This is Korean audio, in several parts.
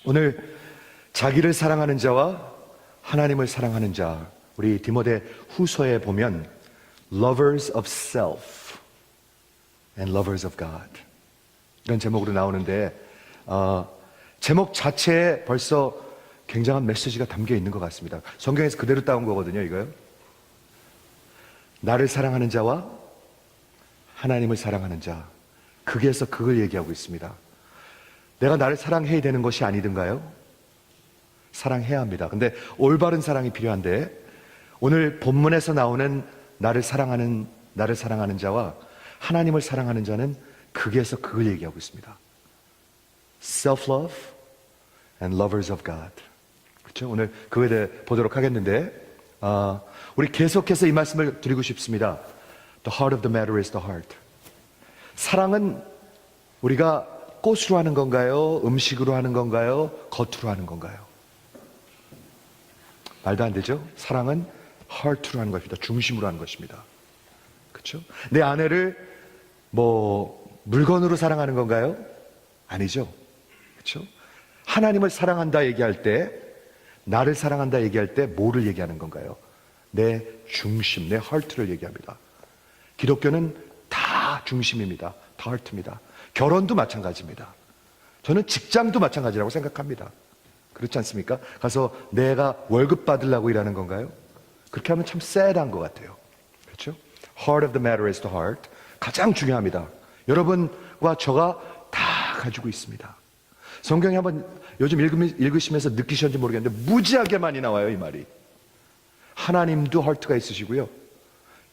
오늘 자기를 사랑하는 자와 하나님을 사랑하는 자, 우리 디모데 후서에 보면 lovers of self and lovers of God 이런 제목으로 나오는데 제목 자체에 벌써 굉장한 메시지가 담겨 있는 것 같습니다. 성경에서 그대로 따온 거거든요, 이거요. 나를 사랑하는 자와 하나님을 사랑하는 자, 극에서 극을 얘기하고 있습니다. 내가 나를 사랑해야 되는 것이 아니든가요? 사랑해야 합니다. 근데 올바른 사랑이 필요한데 오늘 본문에서 나오는 나를 사랑하는 자와 하나님을 사랑하는 자는 극에서 극을 얘기하고 있습니다. Self-love and lovers of God. 그렇죠? 오늘 그거에 대해 보도록 하겠는데 우리 계속해서 이 말씀을 드리고 싶습니다. The heart of the matter is the heart. 사랑은 우리가 꽃으로 하는 건가요? 음식으로 하는 건가요? 겉으로 하는 건가요? 말도 안 되죠? 사랑은 heart로 하는 것입니다. 중심으로 하는 것입니다. 그렇죠? 내 아내를 물건으로 사랑하는 건가요? 아니죠. 그렇죠? 하나님을 사랑한다 얘기할 때, 나를 사랑한다 얘기할 때 뭐를 얘기하는 건가요? 내 중심, 내 heart를 얘기합니다. 기독교는 다 중심입니다. 다 heart입니다. 결혼도 마찬가지입니다. 저는 직장도 마찬가지라고 생각합니다. 그렇지 않습니까? 가서 내가 월급 받으려고 일하는 건가요? 그렇게 하면 참 쎄한 것 같아요. 그렇죠? Heart of the matter is the heart. 가장 중요합니다. 여러분과 저가 다 가지고 있습니다. 성경에 한번 요즘 읽으시면서 느끼셨는지 모르겠는데 무지하게 많이 나와요, 이 말이. 하나님도 heart가 있으시고요.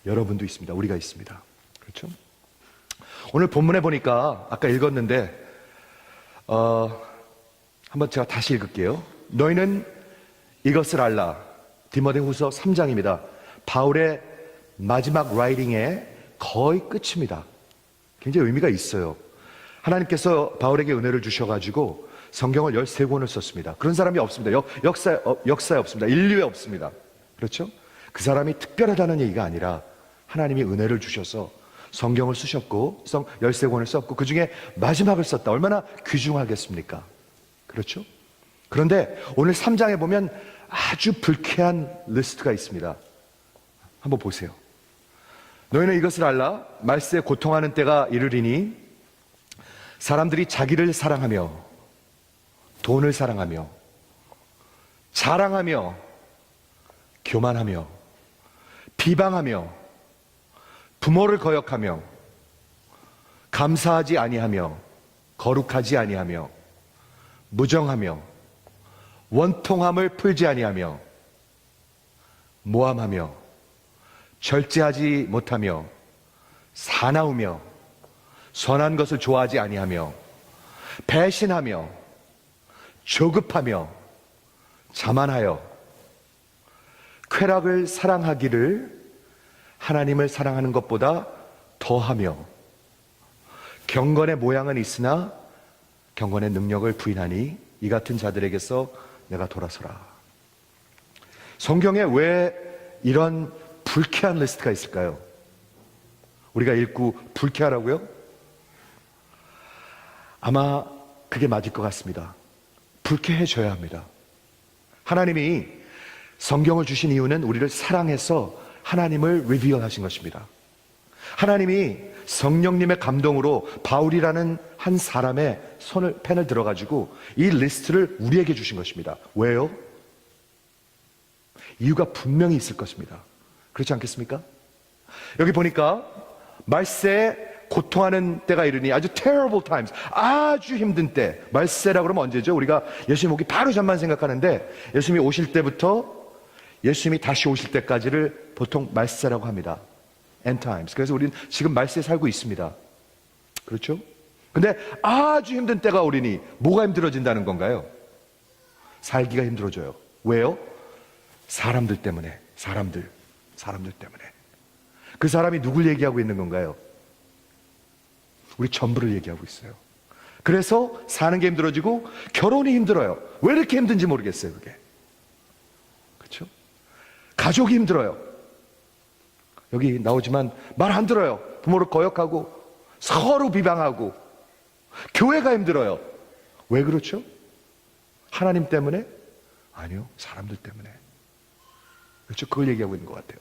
여러분도 있습니다. 우리가 있습니다. 그렇죠? 오늘 본문에 보니까 아까 읽었는데 한번 제가 다시 읽을게요. 너희는 이것을 알라. 디모데후서 3장입니다. 바울의 마지막 라이팅의 거의 끝입니다. 굉장히 의미가 있어요. 하나님께서 바울에게 은혜를 주셔가지고 성경을 13권을 썼습니다. 그런 사람이 없습니다. 역사에 없습니다. 인류에 없습니다. 그렇죠? 그 사람이 특별하다는 얘기가 아니라 하나님이 은혜를 주셔서 성경을 쓰셨고 13권을 썼고 그 중에 마지막을 썼다. 얼마나 귀중하겠습니까? 그렇죠? 그런데 오늘 3장에 보면 아주 불쾌한 리스트가 있습니다. 한번 보세요. 너희는 이것을 알라. 말세에 고통하는 때가 이르리니 사람들이 자기를 사랑하며 돈을 사랑하며 자랑하며 교만하며 비방하며 부모를 거역하며 감사하지 아니하며 거룩하지 아니하며 무정하며 원통함을 풀지 아니하며 모함하며 절제하지 못하며 사나우며 선한 것을 좋아하지 아니하며 배신하며 조급하며 자만하여 쾌락을 사랑하기를 하나님을 사랑하는 것보다 더하며 경건의 모양은 있으나 경건의 능력을 부인하니 이 같은 자들에게서 내가 돌아서라. 성경에 왜 이런 불쾌한 리스트가 있을까요? 우리가 읽고 불쾌하라고요? 아마 그게 맞을 것 같습니다. 불쾌해져야 합니다. 하나님이 성경을 주신 이유는 우리를 사랑해서 하나님을 리비얼 하신 것입니다. 하나님이 성령님의 감동으로 바울이라는 한 사람의 펜을 들어가지고 이 리스트를 우리에게 주신 것입니다. 왜요? 이유가 분명히 있을 것입니다. 그렇지 않겠습니까? 여기 보니까 말세에 고통하는 때가 이르니 아주 terrible times, 아주 힘든 때. 말세라고 그러면 언제죠? 우리가 예수님 오기 바로 전만 생각하는데 예수님이 오실 때부터 예수님이 다시 오실 때까지를 보통 말세라고 합니다. End times. 그래서 우리는 지금 말세에 살고 있습니다. 그렇죠? 근데 아주 힘든 때가 오리니 뭐가 힘들어진다는 건가요? 살기가 힘들어져요. 왜요? 사람들 때문에. 사람들 때문에. 그 사람이 누굴 얘기하고 있는 건가요? 우리 전부를 얘기하고 있어요. 그래서 사는 게 힘들어지고 결혼이 힘들어요. 왜 이렇게 힘든지 모르겠어요, 그게. 그렇죠? 가족이 힘들어요. 여기 나오지만 말 안 들어요. 부모를 거역하고 서로 비방하고 교회가 힘들어요. 왜 그렇죠? 하나님 때문에? 아니요, 사람들 때문에. 그렇죠? 그걸 얘기하고 있는 것 같아요.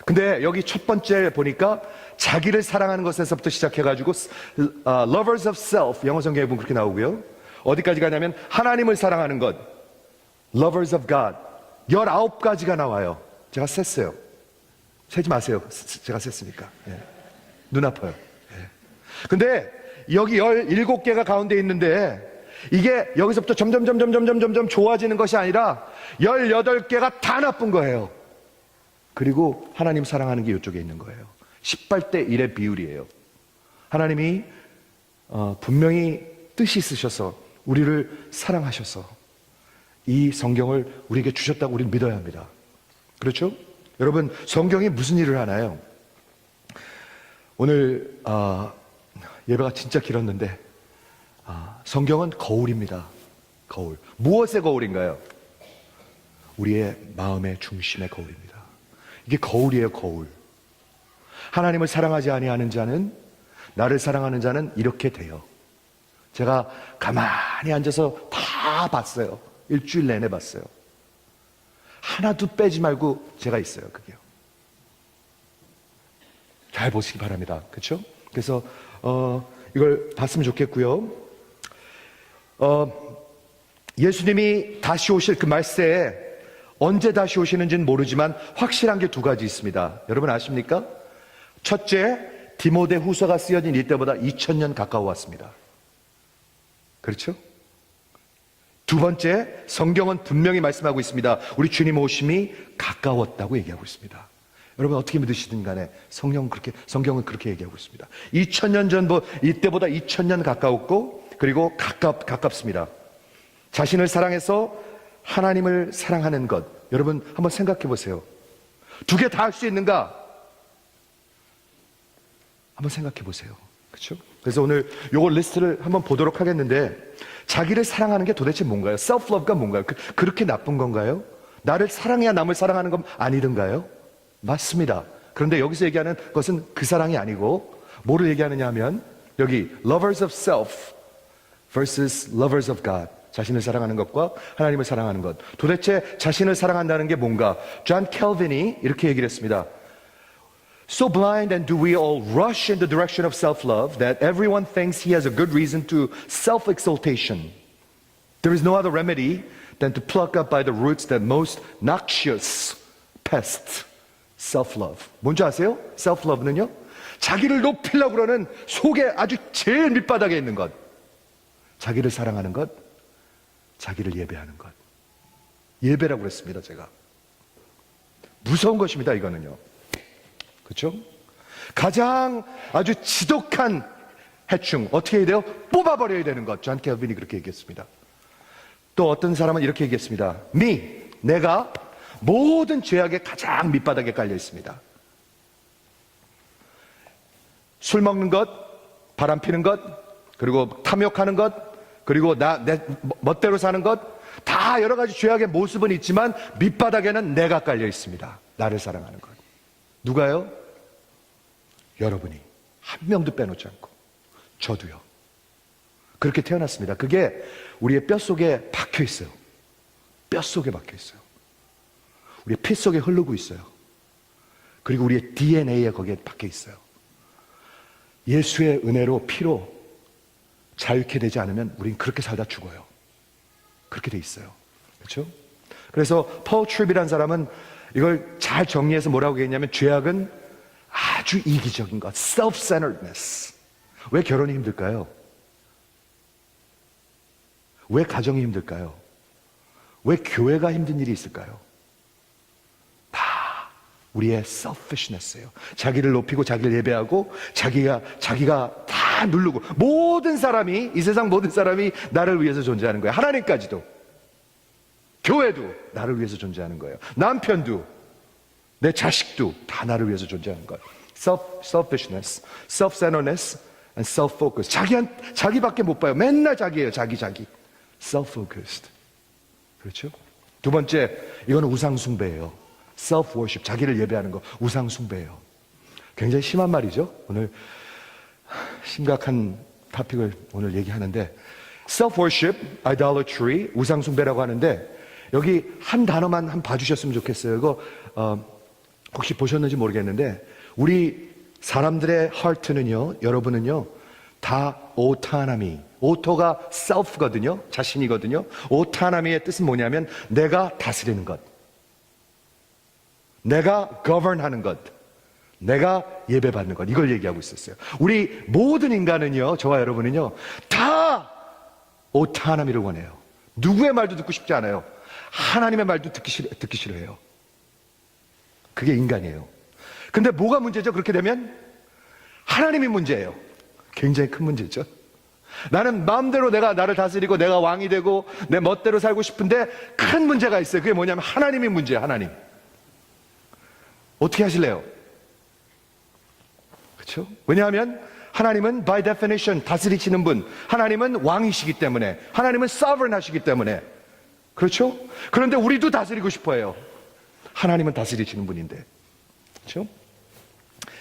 근데 여기 첫 번째 보니까 자기를 사랑하는 것에서부터 시작해가지고 lovers of self, 영어 성경에 보면 그렇게 나오고요. 어디까지 가냐면 하나님을 사랑하는 것, lovers of God, 19가지가 나와요. 제가 셌어요. 세지 마세요. 제가 셌으니까. 예. 눈 아파요. 예. 근데 여기 17개가 가운데 있는데 이게 여기서부터 점점 좋아지는 것이 아니라 18개가 다 나쁜 거예요. 그리고 하나님 사랑하는 게 이쪽에 있는 거예요. 18대 1의 비율이에요. 하나님이 분명히 뜻이 있으셔서 우리를 사랑하셔서 이 성경을 우리에게 주셨다고 우리는 믿어야 합니다. 그렇죠? 여러분, 성경이 무슨 일을 하나요? 오늘 예배가 진짜 길었는데 성경은 거울입니다. 거울. 무엇의 거울인가요? 우리의 마음의 중심의 거울입니다. 이게 거울이에요, 거울. 하나님을 사랑하지 아니하는 자는, 나를 사랑하는 자는 이렇게 돼요. 제가 가만히 앉아서 다 봤어요. 일주일 내내 봤어요. 하나도 빼지 말고 제가 있어요, 그게요. 잘 보시기 바랍니다. 그렇죠? 그래서 이걸 봤으면 좋겠고요. 예수님이 다시 오실 그 말세에 언제 다시 오시는지는 모르지만 확실한 게 두 가지 있습니다. 여러분 아십니까? 첫째, 디모데 후서가 쓰여진 이때보다 2000년 가까워 왔습니다. 그렇죠? 두 번째, 성경은 분명히 말씀하고 있습니다. 우리 주님 오심이 가까웠다고 얘기하고 있습니다. 여러분 어떻게 믿으시든 간에 성경은 그렇게 얘기하고 있습니다. 2000년 전 이때보다 2000년 가까웠고 그리고 가깝습니다. 자신을 사랑해서 하나님을 사랑하는 것, 여러분 한번 생각해 보세요. 두 개 다 할 수 있는가? 한번 생각해 보세요. 그렇죠? 그래서 오늘 요거 리스트를 한번 보도록 하겠는데, 자기를 사랑하는 게 도대체 뭔가요? self-love가 뭔가요? 그렇게 나쁜 건가요? 나를 사랑해야 남을 사랑하는 건 아니던가요? 맞습니다. 그런데 여기서 얘기하는 것은 그 사랑이 아니고 뭐를 얘기하느냐 하면 여기 lovers of self versus lovers of God, 자신을 사랑하는 것과 하나님을 사랑하는 것. 도대체 자신을 사랑한다는 게 뭔가? 존 켈빈이 이렇게 얘기를 했습니다. So blind and do we all rush in the direction of self-love that everyone thinks he has a good reason to self-exaltation. There is no other remedy than to pluck up by the roots that most noxious pest, self-love. 뭔지 아세요? self-love는요? 자기를 높이려고 그러는 속에 아주 제일 밑바닥에 있는 것. 자기를 사랑하는 것, 자기를 예배하는 것. 예배라고 그랬습니다, 제가. 무서운 것입니다, 이거는요. 그렇죠? 가장 아주 지독한 해충, 어떻게 해야 돼요? 뽑아버려야 되는 것. 존 켈빈이 그렇게 얘기했습니다. 또 어떤 사람은 이렇게 얘기했습니다. 내가 모든 죄악의 가장 밑바닥에 깔려 있습니다. 술 먹는 것, 바람 피는 것, 그리고 탐욕하는 것, 그리고 내 멋대로 사는 것, 다 여러 가지 죄악의 모습은 있지만 밑바닥에는 내가 깔려 있습니다. 나를 사랑하는 것. 누가요? 여러분이. 한 명도 빼놓지 않고. 저도요. 그렇게 태어났습니다. 그게 우리의 뼛속에 박혀 있어요. 뼛속에 박혀 있어요. 우리의 피 속에 흐르고 있어요. 그리고 우리의 DNA에 거기에 박혀 있어요. 예수의 은혜로, 피로 자유케 되지 않으면 우린 그렇게 살다 죽어요. 그렇게 돼 있어요. 그렇죠? 그래서 폴 트립이라는 사람은 이걸 잘 정리해서 뭐라고 얘기했냐면, 죄악은 아주 이기적인 것, self-centeredness. 왜 결혼이 힘들까요? 왜 가정이 힘들까요? 왜 교회가 힘든 일이 있을까요? 다 우리의 selfishness예요. 자기를 높이고 자기를 예배하고 자기가 다 누르고, 모든 사람이, 이 세상 모든 사람이 나를 위해서 존재하는 거예요. 하나님까지도. 교회도 나를 위해서 존재하는 거예요. 남편도, 내 자식도 다 나를 위해서 존재하는 거예요. Selfishness, self-centeredness, and self-focus. 자기밖에 못 봐요. 맨날 자기예요. 자기. Self-focused. 그렇죠? 두 번째, 이거는 우상숭배예요. Self-worship, 자기를 예배하는 거, 우상숭배예요. 굉장히 심한 말이죠. 오늘 심각한 토픽을 오늘 얘기하는데, self-worship, idolatry, 우상숭배라고 하는데 여기 한 단어만 한번 봐주셨으면 좋겠어요. 이거 혹시 보셨는지 모르겠는데 우리 사람들의 heart는요, 여러분은요, 다 오타나미, 오토가 self거든요, 자신이거든요. 오타나미의 뜻은 뭐냐면 내가 다스리는 것, 내가 govern하는 것, 내가 예배받는 것, 이걸 얘기하고 있었어요. 우리 모든 인간은요, 저와 여러분은요, 다 오타나미를 원해요. 누구의 말도 듣고 싶지 않아요. 하나님의 말도 듣기 싫어해요. 그게 인간이에요. 근데 뭐가 문제죠? 그렇게 되면 하나님이 문제예요. 굉장히 큰 문제죠. 나는 마음대로 내가 나를 다스리고 내가 왕이 되고 내 멋대로 살고 싶은데 큰 문제가 있어요. 그게 뭐냐면 하나님이 문제예요. 하나님. 어떻게 하실래요? 그렇죠? 왜냐하면 하나님은 by definition 다스리시는 분, 하나님은 왕이시기 때문에, 하나님은 sovereign 하시기 때문에, 그렇죠? 그런데 우리도 다스리고 싶어 해요. 하나님은 다스리시는 분인데, 그렇죠?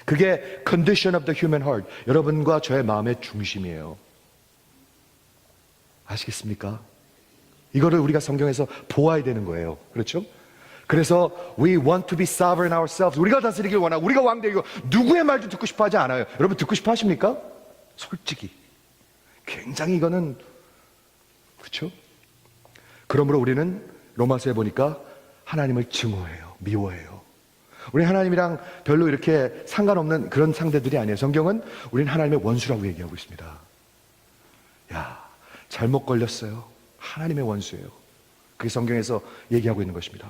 그게 condition of the human heart, 여러분과 저의 마음의 중심이에요. 아시겠습니까? 이거를 우리가 성경에서 보아야 되는 거예요. 그렇죠? 그래서 we want to be sovereign ourselves. 우리가 다스리길 원하고 우리가 왕 되고 누구의 말도 듣고 싶어 하지 않아요. 여러분 듣고 싶어 하십니까? 솔직히 굉장히 이거는 그렇죠? 그러므로 우리는 로마서에 보니까 하나님을 증오해요. 미워해요. 우리 하나님이랑 별로 이렇게 상관없는 그런 상대들이 아니에요. 성경은 우리는 하나님의 원수라고 얘기하고 있습니다. 야, 잘못 걸렸어요. 하나님의 원수예요. 그게 성경에서 얘기하고 있는 것입니다.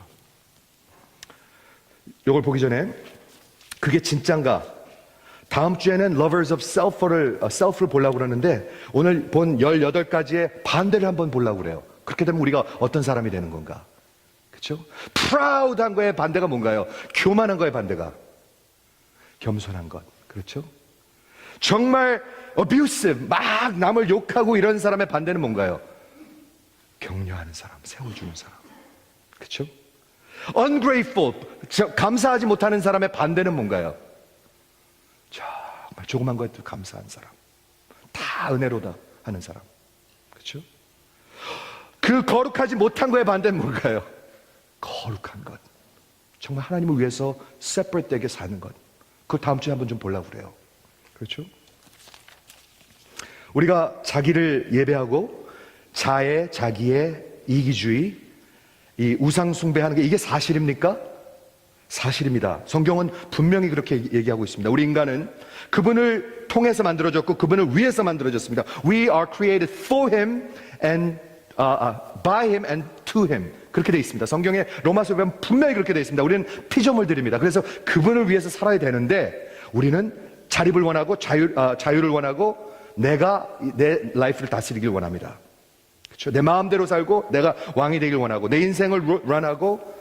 이걸 보기 전에 그게 진짠가? 다음 주에는 Lovers of Self를 보려고 그러는데 오늘 본 18가지의 반대를 한번 보려고 그래요. 그렇게 되면 우리가 어떤 사람이 되는 건가? 그렇죠? Proud한 거의 반대가 뭔가요? 교만한 거의 반대가 겸손한 것. 그렇죠? 정말 abusive, 막 남을 욕하고 이런 사람의 반대는 뭔가요? 격려하는 사람, 세워주는 사람. 그렇죠? ungrateful, 감사하지 못하는 사람의 반대는 뭔가요? 정말 조그만 것도 감사한 사람, 다 은혜로다 하는 사람. 그렇죠? 그 거룩하지 못한 거의 반대는 뭘까요? 거룩한 것, 정말 하나님을 위해서 separate 되게 사는 것. 그걸 다음 주에 한번 좀 보려고 그래요. 그렇죠? 우리가 자기를 예배하고 자의, 자기의 이기주의, 이 우상 숭배하는 게 이게 사실입니까? 사실입니다. 성경은 분명히 그렇게 얘기하고 있습니다. 우리 인간은 그분을 통해서 만들어졌고 그분을 위해서 만들어졌습니다. We are created for Him and by Him and to Him. 그렇게 되어 있습니다. 성경에 로마서에 보면 분명히 그렇게 되어 있습니다. 우리는 피조물들입니다. 그래서 그분을 위해서 살아야 되는데 우리는 자립을 원하고 자유를 원하고 내가 내 라이프를 다스리길 원합니다. 그렇죠? 내 마음대로 살고 내가 왕이 되길 원하고 내 인생을 런하고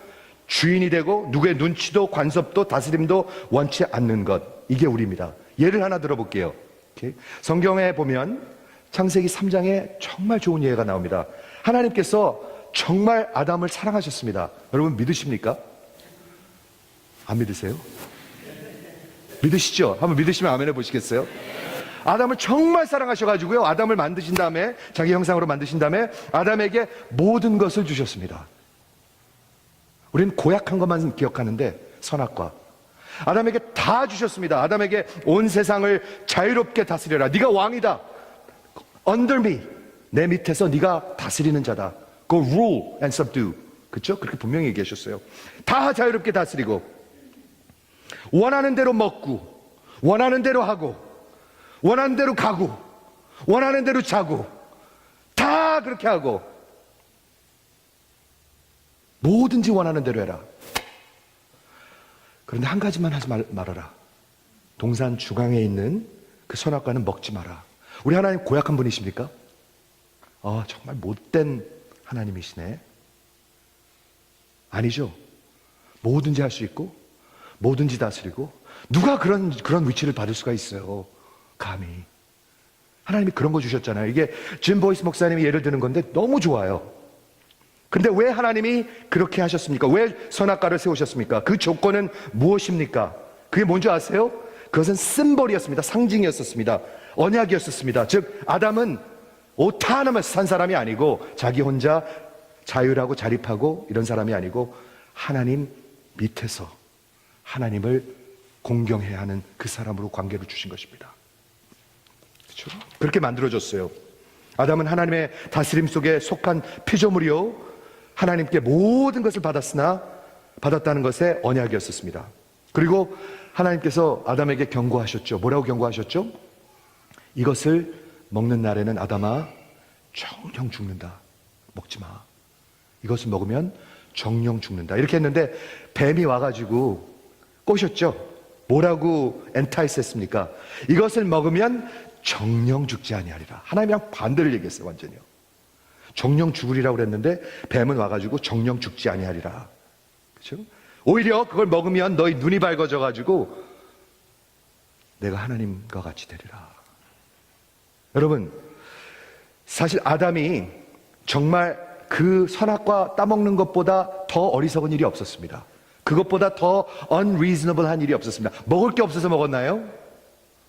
주인이 되고 누구의 눈치도 간섭도 다스림도 원치 않는 것. 이게 우리입니다. 예를 하나 들어볼게요. 오케이? 성경에 보면 창세기 3장에 정말 좋은 예가 나옵니다. 하나님께서 정말 아담을 사랑하셨습니다. 여러분 믿으십니까? 안 믿으세요? 믿으시죠? 한번 믿으시면 아멘 해보시겠어요? 아담을 정말 사랑하셔가지고요, 아담을 만드신 다음에 자기 형상으로 만드신 다음에 아담에게 모든 것을 주셨습니다. 우리는 고약한 것만 기억하는데 선악과 아담에게 다 주셨습니다. 아담에게 온 세상을 자유롭게 다스려라. 네가 왕이다. Under me, 내 밑에서 네가 다스리는 자다. Go rule and subdue. 그렇죠? 그렇게 분명히 얘기하셨어요. 다 자유롭게 다스리고 원하는 대로 먹고 원하는 대로 하고 원하는 대로 가고 원하는 대로 자고 다 그렇게 하고 뭐든지 원하는 대로 해라. 그런데 한 가지만 하지 말아라. 동산 중앙에 있는 그 선악과는 먹지 마라. 우리 하나님 고약한 분이십니까? 정말 못된 하나님이시네. 아니죠. 뭐든지 할 수 있고 뭐든지 다스리고 누가 그런 위치를 받을 수가 있어요. 감히. 하나님이 그런 거 주셨잖아요. 이게 짐 보이스 목사님이 예를 드는 건데 너무 좋아요. 근데 왜 하나님이 그렇게 하셨습니까? 왜 선악과를 세우셨습니까? 그 조건은 무엇입니까? 그게 뭔지 아세요? 그것은 심볼이었습니다. 상징이었었습니다. 언약이었었습니다. 즉 아담은 오타나머스 산 사람이 아니고 자기 혼자 자율하고 자립하고 이런 사람이 아니고 하나님 밑에서 하나님을 공경해야 하는 그 사람으로 관계를 주신 것입니다. 그렇죠? 그렇게 만들어졌어요. 아담은 하나님의 다스림 속에 속한 피조물이요 하나님께 모든 것을 받았다는 것에 언약이었습니다. 그리고 하나님께서 아담에게 경고하셨죠. 뭐라고 경고하셨죠? 이것을 먹는 날에는 아담아 정령 죽는다. 먹지 마. 이것을 먹으면 정령 죽는다. 이렇게 했는데 뱀이 와가지고 꼬셨죠. 뭐라고 엔타이스 했습니까? 이것을 먹으면 정령 죽지 아니하리라. 하나님이랑 반대를 얘기했어요. 완전히요. 정령 죽으리라고 그랬는데 뱀은 와가지고 정령 죽지 아니하리라. 그렇죠? 오히려 그걸 먹으면 너희 눈이 밝아져가지고 내가 하나님과 같이 되리라. 여러분, 사실 아담이 정말 그 선악과 따먹는 것보다 더 어리석은 일이 없었습니다. 그것보다 더 unreasonable한 일이 없었습니다. 먹을 게 없어서 먹었나요?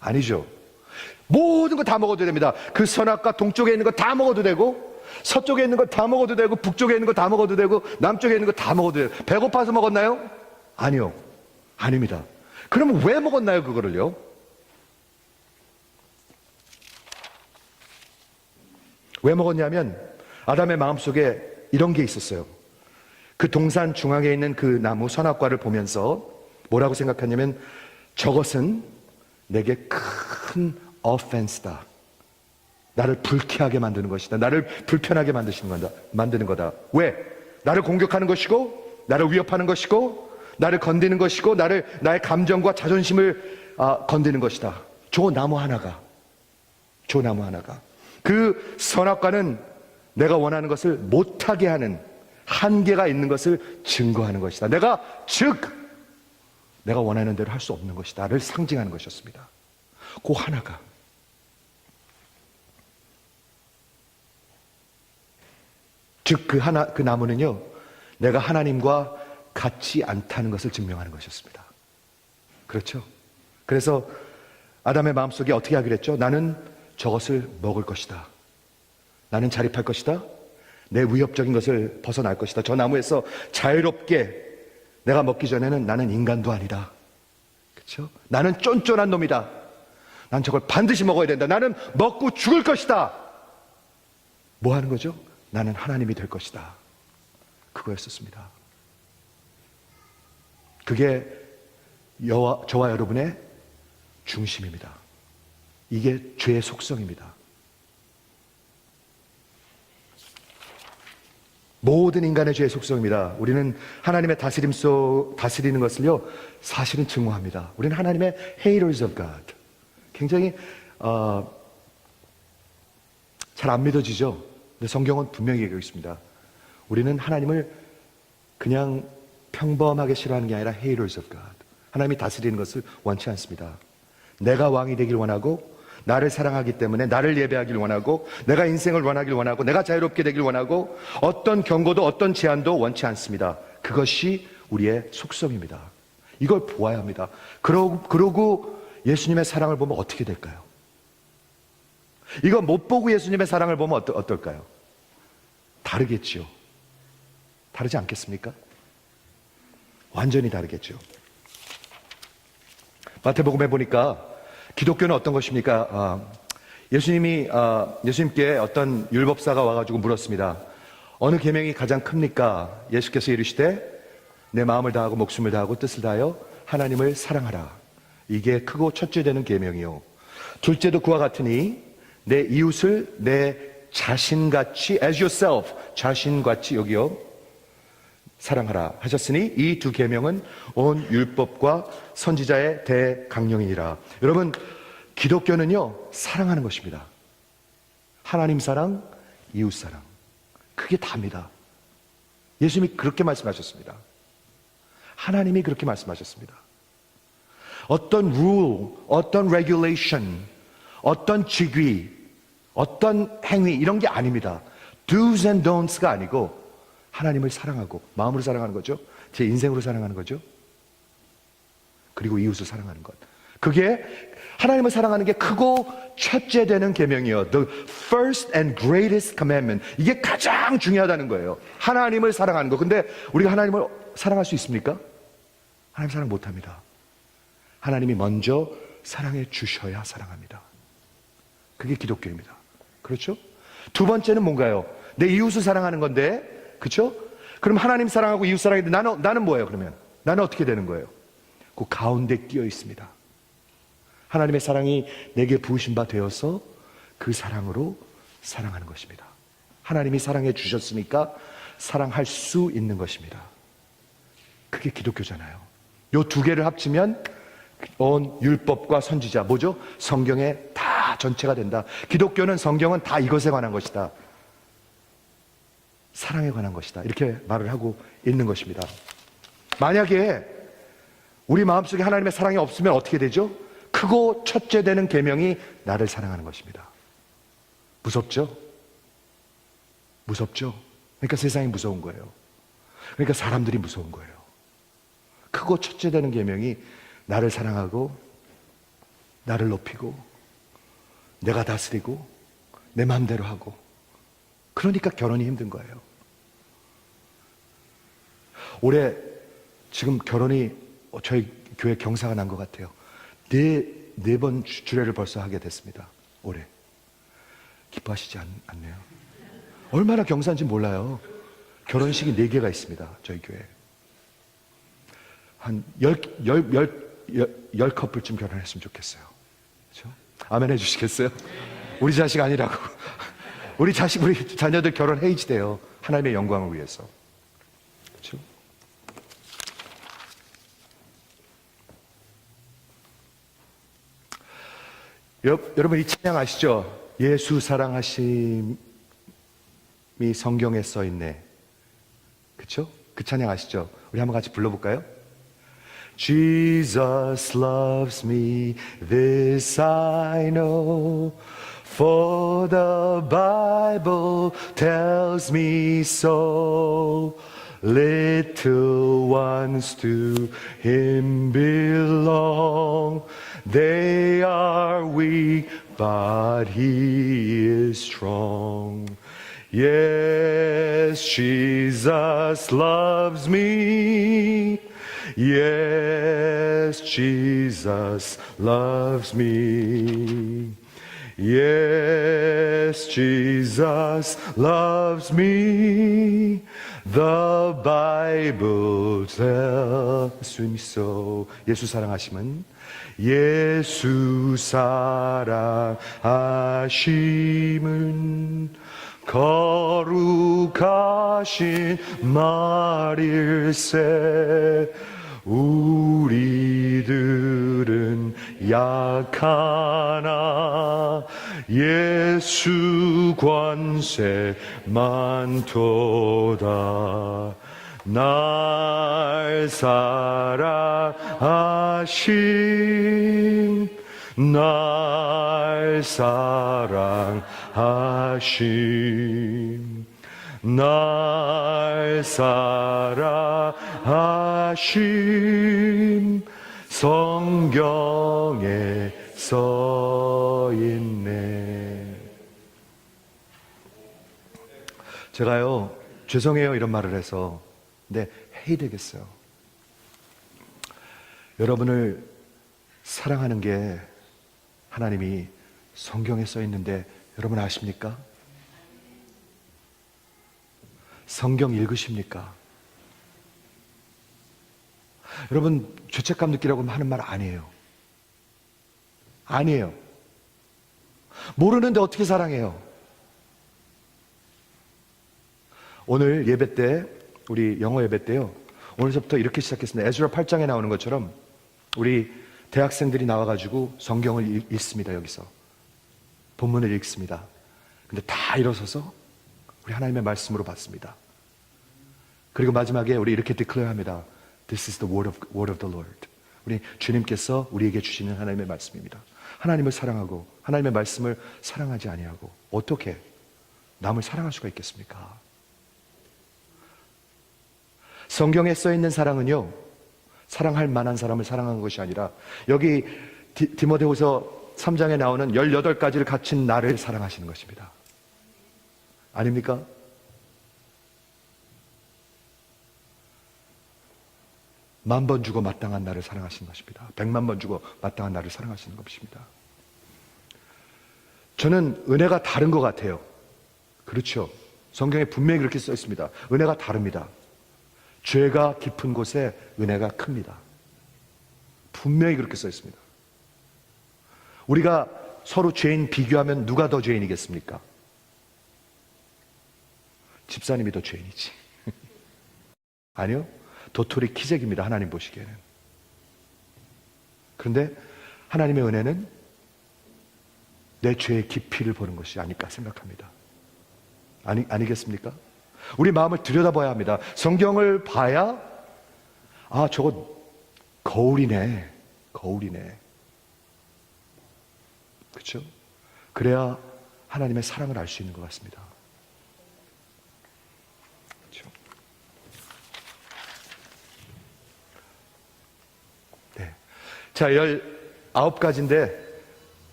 아니죠. 모든 거 다 먹어도 됩니다. 그 선악과 동쪽에 있는 거 다 먹어도 되고 서쪽에 있는 거 다 먹어도 되고 북쪽에 있는 거 다 먹어도 되고 남쪽에 있는 거 다 먹어도 돼요. 배고파서 먹었나요? 아니요. 아닙니다. 그러면 왜 먹었나요, 그거를요? 왜 먹었냐면 아담의 마음속에 이런 게 있었어요. 그 동산 중앙에 있는 그 나무 선악과를 보면서 뭐라고 생각하냐면 저것은 내게 큰 offense다. 나를 불쾌하게 만드는 것이다. 나를 불편하게 만드는 거다. 왜? 나를 공격하는 것이고 나를 위협하는 것이고 나를 건드는 것이고 나의 감정과 자존심을 건드는 것이다. 저 나무 하나가 그 선악과는 내가 원하는 것을 못하게 하는 한계가 있는 것을 증거하는 것이다. 내가 원하는 대로 할 수 없는 것이다를 상징하는 것이었습니다. 그 하나가. 즉 그 나무는요 내가 하나님과 같지 않다는 것을 증명하는 것이었습니다. 그렇죠? 그래서 아담의 마음속에 어떻게 하기로 했죠? 나는 저것을 먹을 것이다. 나는 자립할 것이다. 내 위협적인 것을 벗어날 것이다. 저 나무에서 자유롭게 내가 먹기 전에는 나는 인간도 아니다. 그렇죠? 나는 쫀쫀한 놈이다. 난 저걸 반드시 먹어야 된다. 나는 먹고 죽을 것이다. 뭐 하는 거죠? 나는 하나님이 될 것이다. 그거였었습니다. 그게 저와 여러분의 중심입니다. 이게 죄의 속성입니다. 모든 인간의 죄의 속성입니다. 우리는 하나님의 다스리는 것을요 사실은 증오합니다. 우리는 하나님의 haters of God. 굉장히 잘 안 믿어지죠. 근데 성경은 분명히 얘기하고 있습니다. 우리는 하나님을 그냥 평범하게 싫어하는 게 아니라 haters of God. 하나님이 다스리는 것을 원치 않습니다. 내가 왕이 되길 원하고 나를 사랑하기 때문에 나를 예배하길 원하고 내가 인생을 원하길 원하고 내가 자유롭게 되길 원하고 어떤 경고도 어떤 제한도 원치 않습니다. 그것이 우리의 속성입니다. 이걸 보아야 합니다. 그러고 예수님의 사랑을 보면 어떻게 될까요? 이거 못 보고 예수님의 사랑을 보면 어떨까요? 다르겠죠. 다르지 않겠습니까? 완전히 다르겠죠. 마태복음에 보니까 기독교는 어떤 것입니까? 예수님께 어떤 율법사가 와가지고 물었습니다. 어느 계명이 가장 큽니까? 예수께서 이르시되 내 마음을 다하고 목숨을 다하고 뜻을 다하여 하나님을 사랑하라. 이게 크고 첫째 되는 계명이요. 둘째도 그와 같으니 내 이웃을 내 자신같이 as yourself 자신같이 여기요 사랑하라 하셨으니 이 두 계명은 온 율법과 선지자의 대강령이니라. 여러분, 기독교는요 사랑하는 것입니다. 하나님 사랑, 이웃 사랑, 그게 답니다. 예수님이 그렇게 말씀하셨습니다. 하나님이 그렇게 말씀하셨습니다. 어떤 rule, 어떤 regulation, 어떤 직위, 어떤 행위 이런 게 아닙니다. do's and don'ts가 아니고 하나님을 사랑하고 마음으로 사랑하는 거죠. 제 인생으로 사랑하는 거죠. 그리고 이웃을 사랑하는 것. 그게 하나님을 사랑하는 게 크고 첫째 되는 계명이요. The first and greatest commandment. 이게 가장 중요하다는 거예요. 하나님을 사랑하는 거. 근데 우리가 하나님을 사랑할 수 있습니까? 하나님 사랑 못합니다. 하나님이 먼저 사랑해 주셔야 사랑합니다. 그게 기독교입니다. 그렇죠? 두 번째는 뭔가요? 내 이웃을 사랑하는 건데, 그렇죠? 그럼 하나님 사랑하고 이웃 사랑하는데 나는 뭐예요? 그러면 나는 어떻게 되는 거예요? 그 가운데 끼어 있습니다. 하나님의 사랑이 내게 부으신 바 되어서 그 사랑으로 사랑하는 것입니다. 하나님이 사랑해 주셨으니까 사랑할 수 있는 것입니다. 그게 기독교잖아요. 요 두 개를 합치면 온 율법과 선지자, 뭐죠? 성경에 다 전체가 된다. 기독교는 성경은 다 이것에 관한 것이다. 사랑에 관한 것이다. 이렇게 말을 하고 있는 것입니다. 만약에 우리 마음속에 하나님의 사랑이 없으면 어떻게 되죠? 크고 첫째 되는 계명이 나를 사랑하는 것입니다. 무섭죠? 무섭죠? 그러니까 세상이 무서운 거예요. 그러니까 사람들이 무서운 거예요. 크고 첫째 되는 계명이 나를 사랑하고 나를 높이고 내가 다스리고 내 마음대로 하고, 그러니까 결혼이 힘든 거예요. 올해 지금 결혼이 저희 교회 경사가 난 것 같아요. 네 번 주례를 벌써 하게 됐습니다. 올해. 기뻐하시지 않네요. 얼마나 경사인지 몰라요. 결혼식이 4개가 있습니다. 저희 교회에. 한 10커플쯤 결혼했으면 좋겠어요. 그렇죠? 아멘 해주시겠어요? 우리 자식 아니라고. 우리 자녀들 결혼해야지 돼요. 하나님의 영광을 위해서. 그렇죠? 여러분 이 찬양 아시죠? 예수 사랑하심이 성경에 써 있네. 그렇죠? 그 찬양 아시죠? 우리 한번 같이 불러볼까요? Jesus loves me, this I know, for the Bible tells me so. Little ones to Him belong. They are weak, but He is strong. Yes, Jesus loves me. Yes, Jesus loves me. Yes, Jesus loves me. The Bible tells me so. 예수 사랑하심은 예수 사랑하심은 거룩하신 말일세. 우리들은 약하나 예수 권세 많도다. 날 사랑하심, 날 사랑하심, 날 사랑하심, 성경에 써 있네. 제가요, 죄송해요 이런 말을 해서, 근데 해야 되겠어요. 여러분을 사랑하는 게 하나님이 성경에 써 있는데 여러분 아십니까? 성경 읽으십니까? 여러분 죄책감 느끼라고 하는 말 아니에요. 아니에요. 모르는데 어떻게 사랑해요? 오늘 예배 때, 우리 영어 예배 때요, 오늘부터 이렇게 시작했습니다. 에스라 8장에 나오는 것처럼 우리 대학생들이 나와가지고 성경을 읽습니다. 여기서 본문을 읽습니다. 근데 다 일어서서 우리 하나님의 말씀으로 받습니다. 그리고 마지막에 우리 이렇게 declare합니다. This is the word of the Lord. 우리 주님께서 우리에게 주시는 하나님의 말씀입니다. 하나님을 사랑하고 하나님의 말씀을 사랑하지 아니하고 어떻게 남을 사랑할 수가 있겠습니까? 성경에 써 있는 사랑은요, 사랑할 만한 사람을 사랑하는 것이 아니라, 여기 디모데후서 3장에 나오는 18가지를 갖춘 나를 사랑하시는 것입니다. 아닙니까? 만 번 주고 마땅한 나를 사랑하시는 것입니다. 100만 번 주고 마땅한 나를 사랑하시는 것입니다. 저는 은혜가 다른 것 같아요. 그렇죠. 성경에 분명히 그렇게 써 있습니다. 은혜가 다릅니다. 죄가 깊은 곳에 은혜가 큽니다. 분명히 그렇게 써 있습니다. 우리가 서로 죄인 비교하면 누가 더 죄인이겠습니까? 집사님이 더 죄인이지. 아니요. 도토리 키재기입니다. 하나님 보시기에는. 그런데 하나님의 은혜는 내 죄의 깊이를 보는 것이 아닐까 생각합니다. 아니겠습니까? 우리 마음을 들여다봐야 합니다. 성경을 봐야 저거 거울이네. 그렇죠? 그래야 하나님의 사랑을 알 수 있는 것 같습니다. 그렇죠? 네. 자, 19가지인데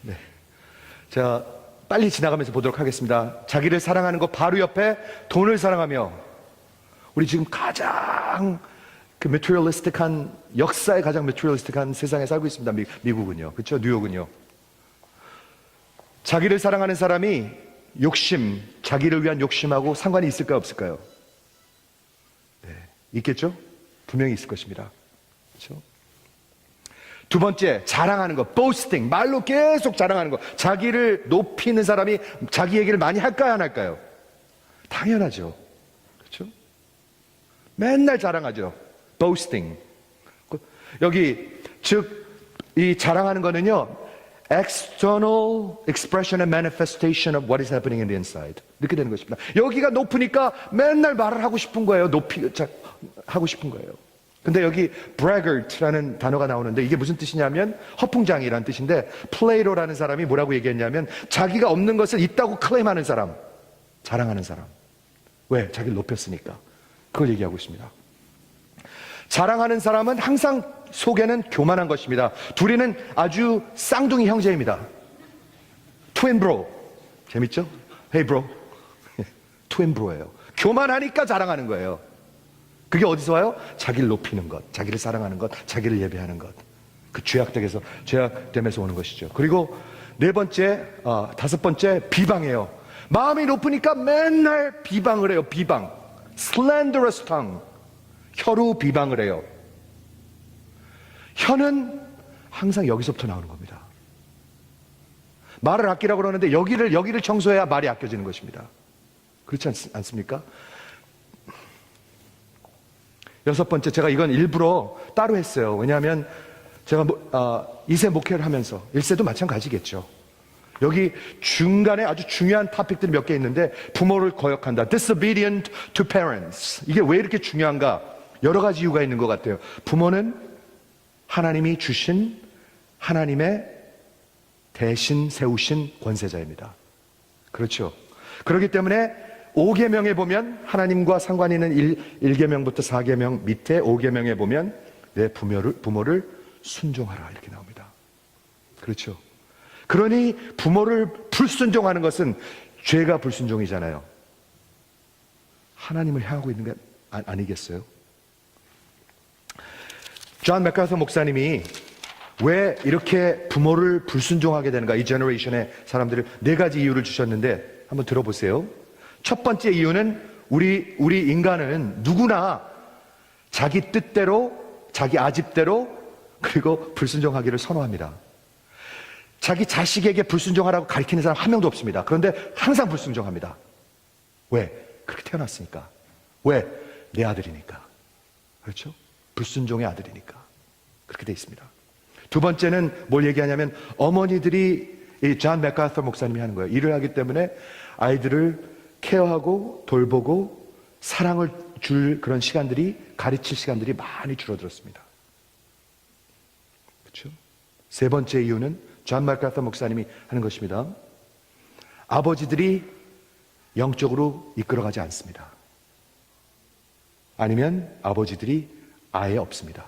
네. 자, 빨리 지나가면서 보도록 하겠습니다. 자기를 사랑하는 것 바로 옆에 돈을 사랑하며, 우리 지금 가장 메테리얼리스틱한, 역사의 가장 메테리얼리스틱한 세상에 살고 있습니다. 미국은요. 그렇죠? 뉴욕은요. 자기를 사랑하는 사람이 자기를 위한 욕심하고 상관이 있을까요? 없을까요? 네, 있겠죠? 분명히 있을 것입니다. 그렇죠? 두 번째, 자랑하는 것, boasting, 말로 계속 자랑하는 것. 자기를 높이는 사람이 자기 얘기를 많이 할까요, 안 할까요? 당연하죠. 그렇죠? 맨날 자랑하죠. boasting. 여기 이 자랑하는 거는요, external expression and manifestation of what is happening in the inside. 이렇게 되는 것입니다. 여기가 높으니까 맨날 말을 하고 싶은 거예요. 하고 싶은 거예요. 근데 여기 braggart라는 단어가 나오는데 이게 무슨 뜻이냐면 허풍장이라는 뜻인데, 플레이로라는 사람이 뭐라고 얘기했냐면 자기가 없는 것을 있다고 클레임하는 사람, 자랑하는 사람. 왜? 자기를 높였으니까. 그걸 얘기하고 있습니다. 자랑하는 사람은 항상 속에는 교만한 것입니다. 둘이는 아주 쌍둥이 형제입니다. 트윈 브로. 재밌죠? Hey bro. 트윈 브로예요. 교만하니까 자랑하는 거예요. 그게 어디서 와요? 자기를 높이는 것, 자기를 사랑하는 것, 자기를 예배하는 것. 그 죄악됨에서 오는 것이죠. 그리고 다섯 번째, 비방해요. 마음이 높으니까 맨날 비방을 해요. 비방. slanderous tongue. 혀로 비방을 해요. 혀는 항상 여기서부터 나오는 겁니다. 말을 아끼라고 그러는데 여기를 청소해야 말이 아껴지는 것입니다. 그렇지 않습니까? 여섯 번째, 제가 이건 일부러 따로 했어요. 왜냐하면 제가 2세 목회를 하면서 1세도 마찬가지겠죠. 여기 중간에 아주 중요한 토픽들이 몇 개 있는데, 부모를 거역한다, disobedient to parents. 이게 왜 이렇게 중요한가? 여러 가지 이유가 있는 것 같아요. 부모는 하나님이 주신, 하나님의 대신 세우신 권세자입니다. 그렇죠? 그렇기 때문에 5계명에 보면 하나님과 상관 있는 1계명부터 4계명 밑에 5계명에 보면 내 부모를 순종하라 이렇게 나옵니다. 그렇죠? 그러니 부모를 불순종하는 것은 죄가 불순종이잖아요. 하나님을 향하고 있는 게 아니겠어요? 존 맥카서 목사님이 왜 이렇게 부모를 불순종하게 되는가, 이 제너레이션의 사람들을 4가지 이유를 주셨는데 한번 들어보세요. 첫 번째 이유는 우리 인간은 누구나 자기 뜻대로, 자기 아집대로, 그리고 불순종하기를 선호합니다. 자기 자식에게 불순종하라고 가르치는 사람 한 명도 없습니다. 그런데 항상 불순종합니다. 왜? 그렇게 태어났으니까. 왜? 내 아들이니까. 그렇죠? 불순종의 아들이니까. 그렇게 돼 있습니다. 두 번째는 뭘 얘기하냐면, 어머니들이, 이 존 맥카서 목사님이 하는 거예요. 일을 하기 때문에 아이들을 케어하고 돌보고 사랑을 줄 그런 시간들이, 가르칠 시간들이 많이 줄어들었습니다. 그렇죠? 세 번째 이유는 존 맥카서 목사님이 하는 것입니다. 아버지들이 영적으로 이끌어가지 않습니다. 아니면 아버지들이 아예 없습니다.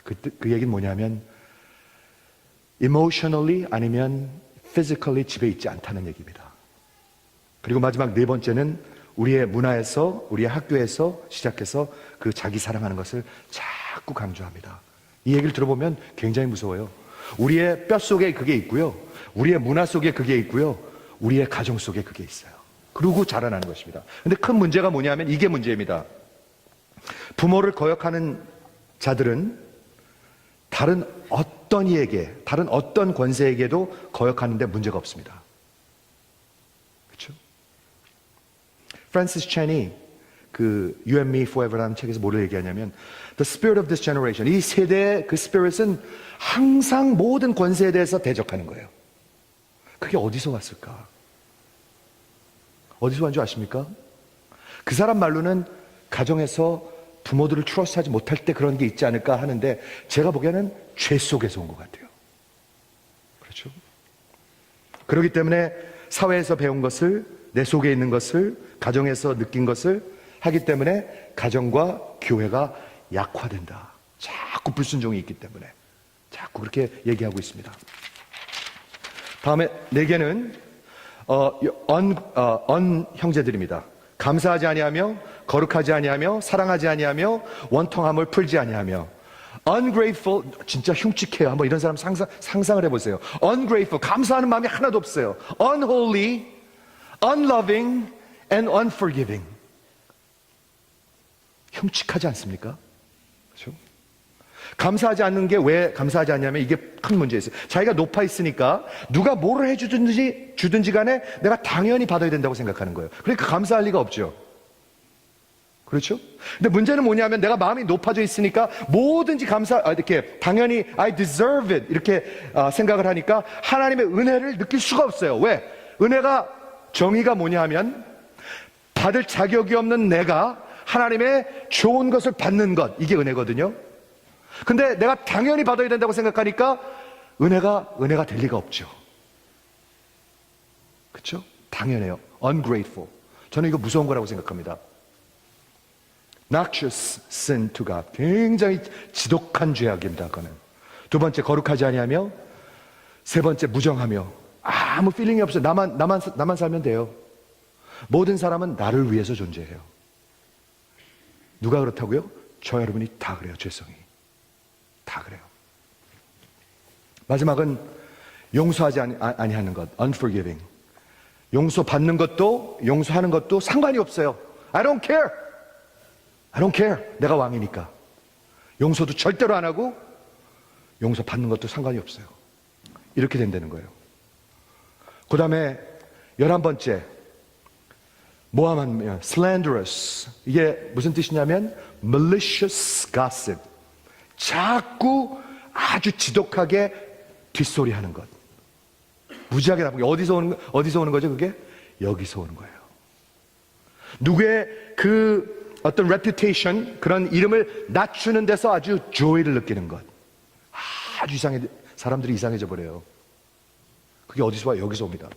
그 얘기는 뭐냐면 emotionally 아니면 physically 집에 있지 않다는 얘기입니다. 그리고 마지막 네 번째는 우리의 문화에서, 우리의 학교에서 시작해서 그 자기 사랑하는 것을 자꾸 강조합니다. 이 얘기를 들어보면 굉장히 무서워요. 우리의 뼈 속에 그게 있고요. 우리의 문화 속에 그게 있고요. 우리의 가정 속에 그게 있어요. 그러고 자라나는 것입니다. 근데 큰 문제가 뭐냐면 이게 문제입니다. 부모를 거역하는 자들은 다른 어떤 이에게, 다른 어떤 권세에게도 거역하는데 문제가 없습니다. 그렇죠? 프란시스 첸이 그 You and Me Forever라는 책에서 뭐를 얘기하냐면 The spirit of this generation, 이 세대의 그 spirit은 항상 모든 권세에 대해서 대적하는 거예요. 그게 어디서 왔을까? 어디서 온 줄 아십니까? 그 사람 말로는 가정에서 부모들을 트러스트하지 못할 때 그런 게 있지 않을까 하는데 제가 보기에는 죄 속에서 온 것 같아요. 그렇죠? 그렇기 때문에 사회에서 배운 것을, 내 속에 있는 것을, 가정에서 느낀 것을 하기 때문에 가정과 교회가 약화된다. 자꾸 불순종이 있기 때문에 자꾸 그렇게 얘기하고 있습니다. 다음에 네 개는 형제들입니다. 감사하지 아니하며 거룩하지 아니하며 사랑하지 아니하며 원통함을 풀지 아니하며 ungrateful, 진짜 흉측해요. 한번 이런 사람 상상을 해보세요. ungrateful, 감사하는 마음이 하나도 없어요. unholy, unloving and unforgiving. 흉측하지 않습니까? 그렇죠? 감사하지 않는 게 왜 감사하지 않냐면 이게 큰 문제였어요. 자기가 높아 있으니까 누가 뭐를 주든지 간에 내가 당연히 받아야 된다고 생각하는 거예요. 그러니까 감사할 리가 없죠. 그렇죠? 근데 문제는 뭐냐면 내가 마음이 높아져 있으니까 뭐든지 이렇게 당연히 I deserve it 이렇게 생각을 하니까 하나님의 은혜를 느낄 수가 없어요. 왜? 은혜가 정의가 뭐냐 하면 받을 자격이 없는 내가 하나님의 좋은 것을 받는 것, 이게 은혜거든요. 근데 내가 당연히 받아야 된다고 생각하니까 은혜가 될 리가 없죠. 그렇죠? 당연해요. ungrateful. 저는 이거 무서운 거라고 생각합니다. noxious sin to God. 굉장히 지독한 죄악입니다. 그거는. 두 번째, 거룩하지 아니하며, 세 번째, 무정하며. 아무 필링이 없어요. 나만 살면 돼요. 모든 사람은 나를 위해서 존재해요. 누가 그렇다고요? 저 여러분이 다 그래요. 죄성이 다 그래요. 마지막은 용서하지 아니하는 것, unforgiving. 용서받는 것도 용서하는 것도 상관이 없어요. I don't care. I don't care. 내가 왕이니까. 용서도 절대로 안 하고 용서받는 것도 상관이 없어요. 이렇게 된다는 거예요. 그 다음에 11번째, 모함하면 slanderous. 이게 무슨 뜻이냐면 malicious gossip. 자꾸 아주 지독하게 뒷소리하는 것. 무지하게 나쁘게. 어디서 오는 거죠? 그게 여기서 오는 거예요. 누구의 그 어떤 reputation, 그런 이름을 낮추는 데서 아주 joy를 느끼는 것. 아주 사람들이 이상해져 버려요. 그게 어디서 와요? 여기서 옵니다.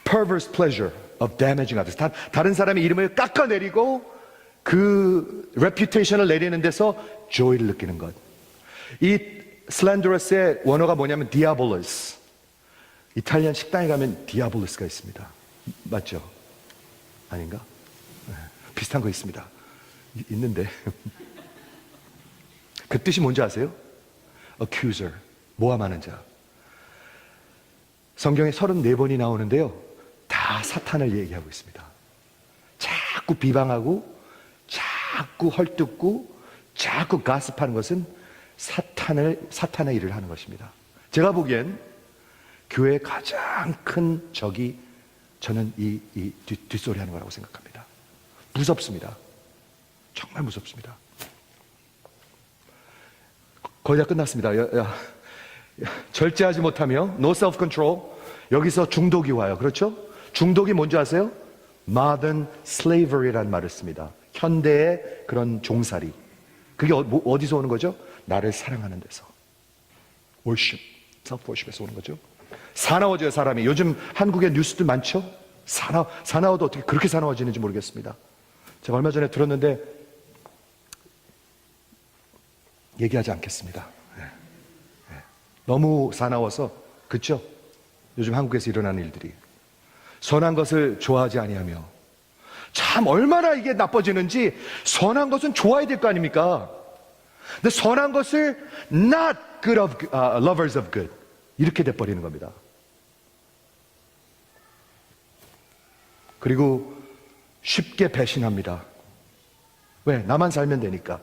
perverse pleasure of damaging others. 다른 사람의 이름을 깎아내리고 그 reputation을 내리는 데서 joy를 느끼는 것. 이 slanderous의 원어가 뭐냐면 diabolus. 이탈리안 식당에 가면 diabolus가 있습니다. 맞죠? 아닌가? 네, 비슷한 거 있습니다. 있는데 그 뜻이 뭔지 아세요? accuser, 모함하는 자. 성경에 34번이 나오는데요, 다 사탄을 얘기하고 있습니다. 자꾸 비방하고 자꾸 헐뜯고 자꾸 가스하는 것은 사탄의 일을 하는 것입니다. 제가 보기엔 교회의 가장 큰 적이 저는 이 뒷소리 하는 거라고 생각합니다. 무섭습니다. 정말 무섭습니다. 거의 다 끝났습니다. 절제하지 못하며 no self control. 여기서 중독이 와요. 그렇죠? 중독이 뭔지 아세요? modern slavery라는 말을 씁니다. 현대의 그런 종살이. 그게 어디서 오는 거죠? 나를 사랑하는 데서. worship, self-worship에서 오는 거죠. 사나워져요, 사람이. 요즘 한국의 뉴스들 많죠? 사나워도 어떻게 그렇게 사나워지는지 모르겠습니다. 제가 얼마 전에 들었는데 얘기하지 않겠습니다. 네. 네. 너무 사나워서, 그렇죠? 요즘 한국에서 일어나는 일들이 선한 것을 좋아하지 아니하며, 참 얼마나 이게 나빠지는지. 선한 것은 좋아야 될 거 아닙니까? 근데 선한 것을 not good of, lovers of good, 이렇게 돼버리는 겁니다. 그리고 쉽게 배신합니다. 왜? 나만 살면 되니까.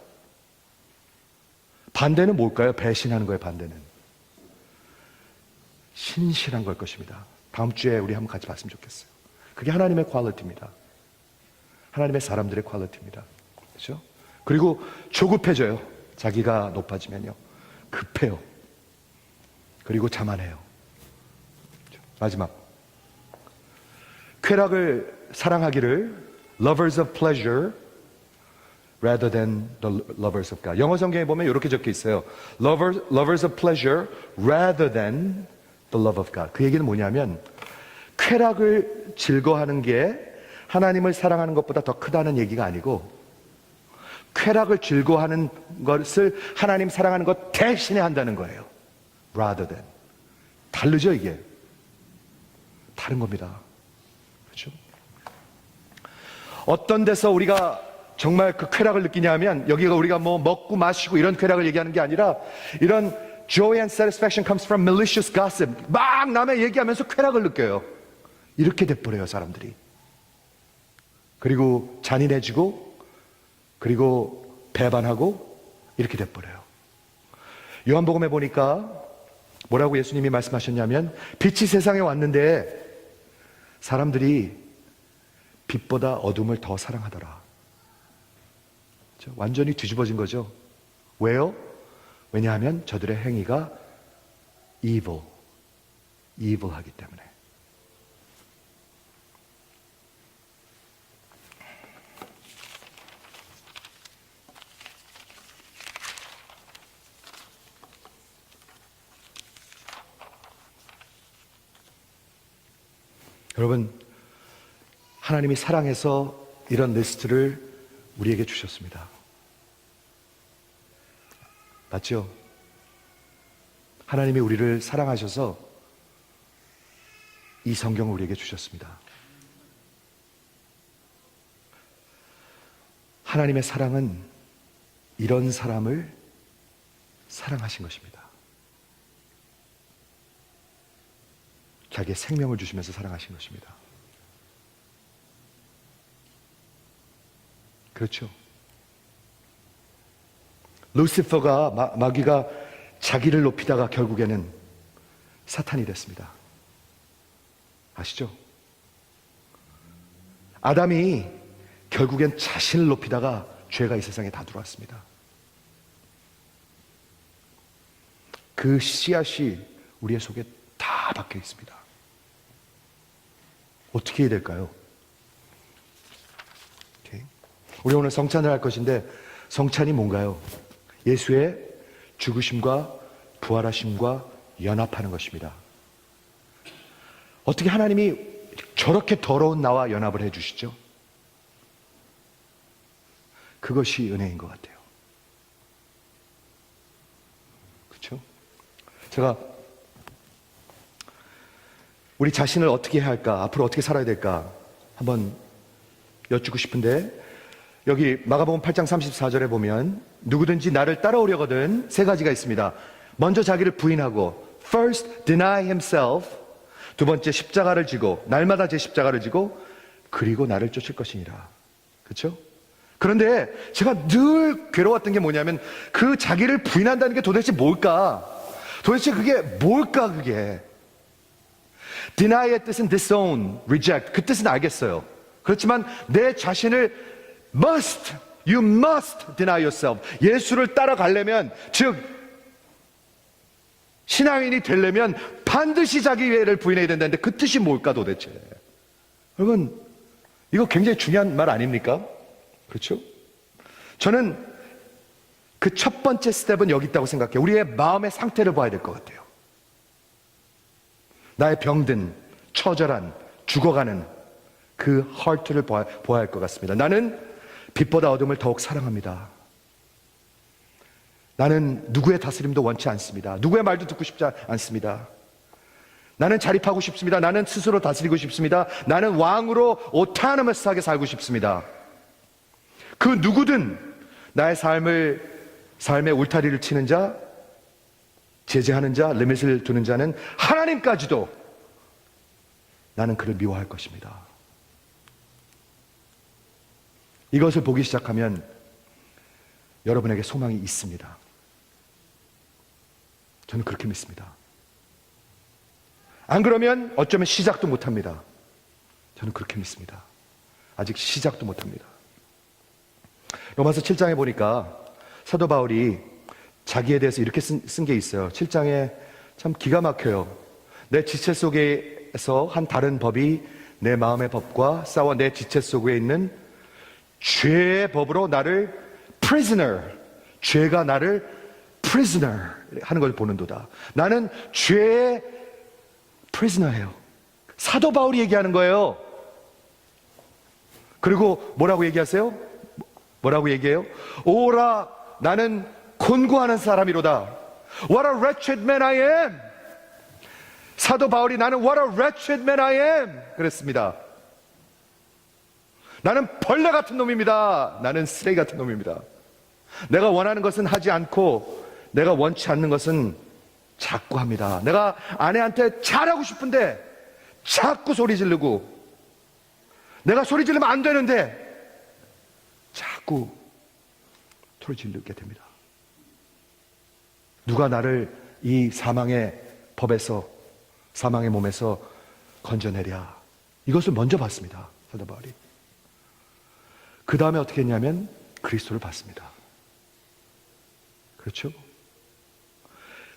반대는 뭘까요? 배신하는 거예요. 반대는 신실한 걸 것입니다. 다음 주에 우리 한번 같이 봤으면 좋겠어요. 그게 하나님의 퀄리티입니다. 하나님의 사람들의 퀄리티입니다. 그렇죠? 그리고 조급해져요. 자기가 높아지면요, 급해요. 그리고 자만해요. 마지막, 쾌락을 사랑하기를 lovers of pleasure rather than the lovers of God. 영어 성경에 보면 이렇게 적혀 있어요. lovers of pleasure rather than the love of God. 그 얘기는 뭐냐면, 쾌락을 즐거워하는 게 하나님을 사랑하는 것보다 더 크다는 얘기가 아니고, 쾌락을 즐거워하는 것을 하나님 사랑하는 것 대신에 한다는 거예요. rather than. 다르죠, 이게. 다른 겁니다. 그렇죠? 어떤 데서 우리가 정말 그 쾌락을 느끼냐면, 여기가 우리가 뭐 먹고 마시고 이런 쾌락을 얘기하는 게 아니라, 이런 joy and satisfaction comes from malicious gossip. 막 남의 얘기하면서 쾌락을 느껴요. 이렇게 돼버려요, 사람들이. 그리고 잔인해지고, 그리고 배반하고, 이렇게 돼버려요. 요한복음에 보니까 뭐라고 예수님이 말씀하셨냐면, 빛이 세상에 왔는데 사람들이 빛보다 어둠을 더 사랑하더라. 완전히 뒤집어진 거죠. 왜요? 왜냐하면 저들의 행위가 evil하기 때문에. 여러분, 하나님이 사랑해서 이런 리스트를 우리에게 주셨습니다. 맞죠? 하나님이 우리를 사랑하셔서 이 성경을 우리에게 주셨습니다. 하나님의 사랑은 이런 사람을 사랑하신 것입니다. 자기의 생명을 주시면서 사랑하신 것입니다. 그렇죠? 루시퍼가, 마귀가 자기를 높이다가 결국에는 사탄이 됐습니다. 아시죠? 아담이 결국엔 자신을 높이다가 죄가 이 세상에 다 들어왔습니다. 그 씨앗이 우리의 속에 다 박혀 있습니다. 어떻게 해야 될까요? 우리 오늘 성찬을 할 것인데, 성찬이 뭔가요? 예수의 죽으심과 부활하심과 연합하는 것입니다. 어떻게 하나님이 저렇게 더러운 나와 연합을 해주시죠? 그것이 은혜인 것 같아요. 그렇죠? 제가 우리 자신을 어떻게 해야 할까, 앞으로 어떻게 살아야 될까 한번 여쭙고 싶은데, 여기 마가복음 8장 34절에 보면 누구든지 나를 따라오려거든 세 가지가 있습니다. 먼저 자기를 부인하고, first deny himself, 두 번째 십자가를 지고, 날마다 제 십자가를 지고, 그리고 나를 쫓을 것이니라. 그렇죠? 그런데 제가 늘 괴로웠던 게 뭐냐면, 그 자기를 부인한다는 게 도대체 뭘까? 도대체 그게 뭘까, 그게? Deny의 뜻은 disown, reject. 그 뜻은 알겠어요. 그렇지만 내 자신을 you must deny yourself. 예수를 따라가려면, 즉 신앙인이 되려면 반드시 자기를 부인해야 된다는데, 그 뜻이 뭘까 도대체? 여러분, 이거 굉장히 중요한 말 아닙니까? 그렇죠? 저는 그 첫 번째 스텝은 여기 있다고 생각해요. 우리의 마음의 상태를 봐야 될 것 같아요. 나의 병든, 처절한, 죽어가는 그 heart를 보아야 할 것 같습니다. 나는 빛보다 어둠을 더욱 사랑합니다. 나는 누구의 다스림도 원치 않습니다. 누구의 말도 듣고 싶지 않습니다. 나는 자립하고 싶습니다. 나는 스스로 다스리고 싶습니다. 나는 왕으로 오타너머스하게 살고 싶습니다. 그 누구든 나의 삶에 울타리를 치는 자, 제재하는 자, 리밋을 두는 자는 하나님까지도 나는 그를 미워할 것입니다. 이것을 보기 시작하면 여러분에게 소망이 있습니다. 저는 그렇게 믿습니다. 안 그러면 어쩌면 시작도 못합니다. 저는 그렇게 믿습니다. 아직 시작도 못합니다. 로마서 7장에 보니까 사도 바울이 자기에 대해서 이렇게 쓴 게 있어요. 7장에 참 기가 막혀요. 내 지체 속에서 한 다른 법이 내 마음의 법과 싸워 내 지체 속에 있는 죄의 법으로 나를 prisoner, 죄가 나를 prisoner 하는 걸 보는도다. 나는 죄의 prisoner예요. 사도 바울이 얘기하는 거예요. 그리고 뭐라고 얘기하세요? 뭐라고 얘기해요? 오라, 나는 곤고하는 사람이로다. What a wretched man I am. 사도 바울이 나는 what a wretched man I am 그랬습니다. 나는 벌레 같은 놈입니다. 나는 쓰레기 같은 놈입니다. 내가 원하는 것은 하지 않고 내가 원치 않는 것은 자꾸 합니다. 내가 아내한테 잘하고 싶은데 자꾸 소리 지르고, 내가 소리 지르면 안 되는데 자꾸 소리 지르게 됩니다. 누가 나를 이 사망의 법에서, 사망의 몸에서 건져내랴. 이것을 먼저 봤습니다. 사도 바울이. 그 다음에 어떻게 했냐면 그리스도를 봤습니다. 그렇죠?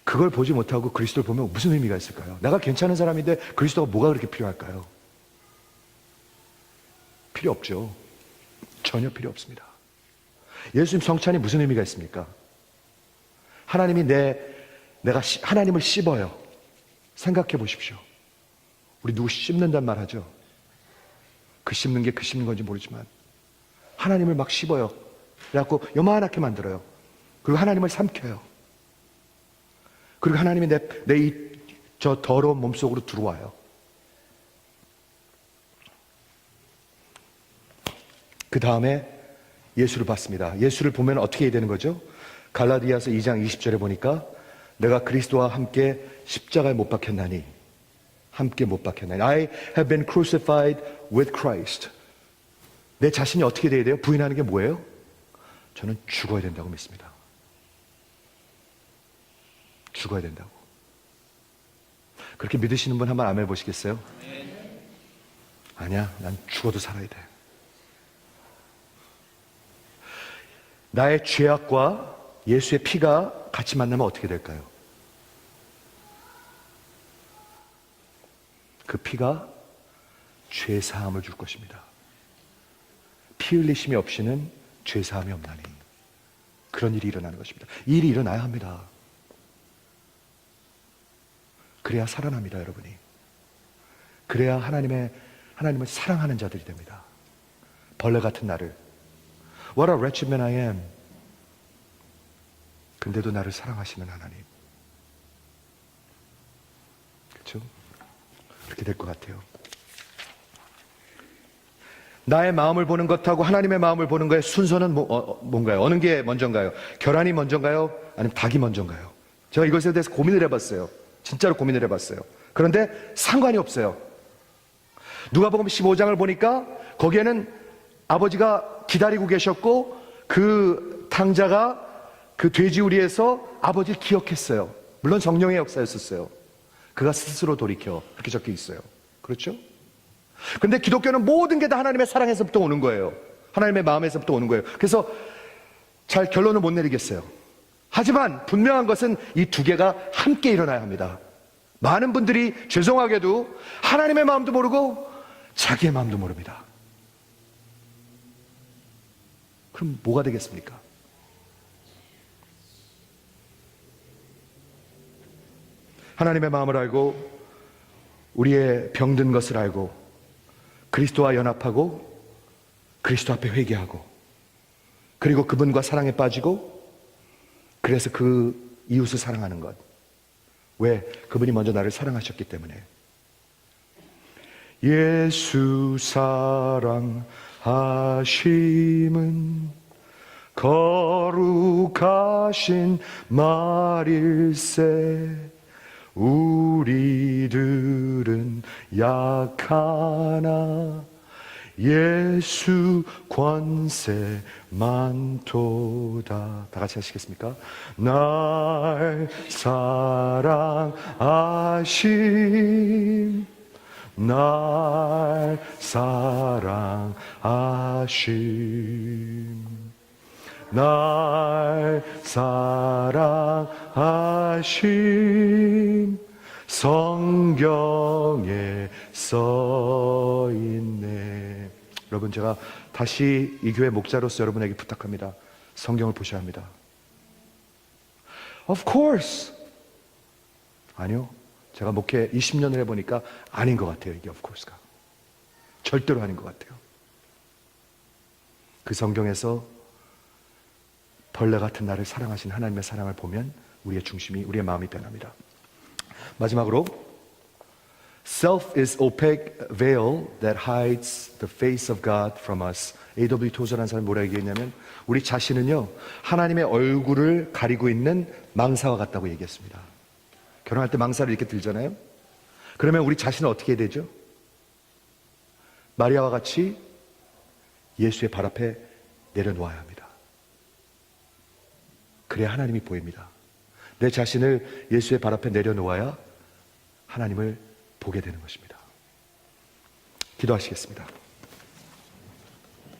그걸 보지 못하고 그리스도를 보면 무슨 의미가 있을까요? 내가 괜찮은 사람인데 그리스도가 뭐가 그렇게 필요할까요? 필요 없죠. 전혀 필요 없습니다. 예수님 성찬이 무슨 의미가 있습니까? 하나님이 내가 하나님을 씹어요. 생각해 보십시오. 우리 누구 씹는단 말 하죠? 그 씹는 게 그 씹는 건지 모르지만 하나님을 막 씹어요. 그래갖고 요만하게 만들어요. 그리고 하나님을 삼켜요. 그리고 하나님이 저 더러운 몸속으로 들어와요. 그 다음에 예수를 봤습니다. 예수를 보면 어떻게 해야 되는 거죠? 갈라디아서 2장 20절에 보니까 내가 그리스도와 함께 십자가에 못 박혔나니, 함께 못 박혔나니, I have been crucified with Christ. 내 자신이 어떻게 돼야 돼요? 부인하는 게 뭐예요? 저는 죽어야 된다고 믿습니다. 죽어야 된다고. 그렇게 믿으시는 분 한번 아멘 해보시겠어요? 아니야, 난 죽어도 살아야 돼. 나의 죄악과 예수의 피가 같이 만나면 어떻게 될까요? 그 피가 죄 사함을 줄 것입니다. 피 흘리심이 없이는 죄 사함이 없나니. 그런 일이 일어나는 것입니다. 이 일이 일어나야 합니다. 그래야 살아납니다, 여러분이. 그래야 하나님을 사랑하는 자들이 됩니다. 벌레 같은 나를, What a wretched man I am. 근데도 나를 사랑하시는 하나님. 그렇죠? 그렇게 될 것 같아요. 나의 마음을 보는 것하고 하나님의 마음을 보는 거의 순서는 뭔가요? 어느 게 먼저인가요? 계란이 먼저인가요? 아니면 닭이 먼저인가요? 제가 이것에 대해서 고민을 해봤어요. 진짜로 고민을 해봤어요. 그런데 상관이 없어요. 누가복음 15장을 보니까 거기에는 아버지가 기다리고 계셨고 그 탕자가 그 돼지우리에서 아버지를 기억했어요. 물론 성령의 역사였었어요. 그가 스스로 돌이켜, 그렇게 적혀 있어요. 그렇죠? 근데 기독교는 모든 게 다 하나님의 사랑에서부터 오는 거예요. 하나님의 마음에서부터 오는 거예요. 그래서 잘 결론을 못 내리겠어요. 하지만 분명한 것은 이 두 개가 함께 일어나야 합니다. 많은 분들이 죄송하게도 하나님의 마음도 모르고 자기의 마음도 모릅니다. 그럼 뭐가 되겠습니까? 하나님의 마음을 알고 우리의 병든 것을 알고 그리스도와 연합하고 그리스도 앞에 회개하고 그리고 그분과 사랑에 빠지고 그래서 그 이웃을 사랑하는 것. 왜? 그분이 먼저 나를 사랑하셨기 때문에. 예수 사랑하심은 거룩하신 말일세. 우리들은 약하나 예수 권세 많도다. 다 같이 하시겠습니까? 날 사랑하심, 날 사랑하심, 날 사랑하심, 성경에 써있네. 여러분, 제가 다시 이 교회 목자로서 여러분에게 부탁합니다. 성경을 보셔야 합니다. Of course. 아니요. 제가 목회 20년을 해보니까 아닌 것 같아요. 이게 of course가. 절대로 아닌 것 같아요. 그 성경에서 벌레 같은 나를 사랑하신 하나님의 사랑을 보면 우리의 중심이, 우리의 마음이 변합니다. 마지막으로, Self is opaque veil that hides the face of God from us. A.W. 토저라는 사람이 뭐라 얘기했냐면, 우리 자신은요, 하나님의 얼굴을 가리고 있는 망사와 같다고 얘기했습니다. 결혼할 때 망사를 이렇게 들잖아요. 그러면 우리 자신은 어떻게 해야 되죠? 마리아와 같이 예수의 발 앞에 내려놓아야 합니다. 그래야 하나님이 보입니다. 내 자신을 예수의 발 앞에 내려놓아야 하나님을 보게 되는 것입니다. 기도하시겠습니다.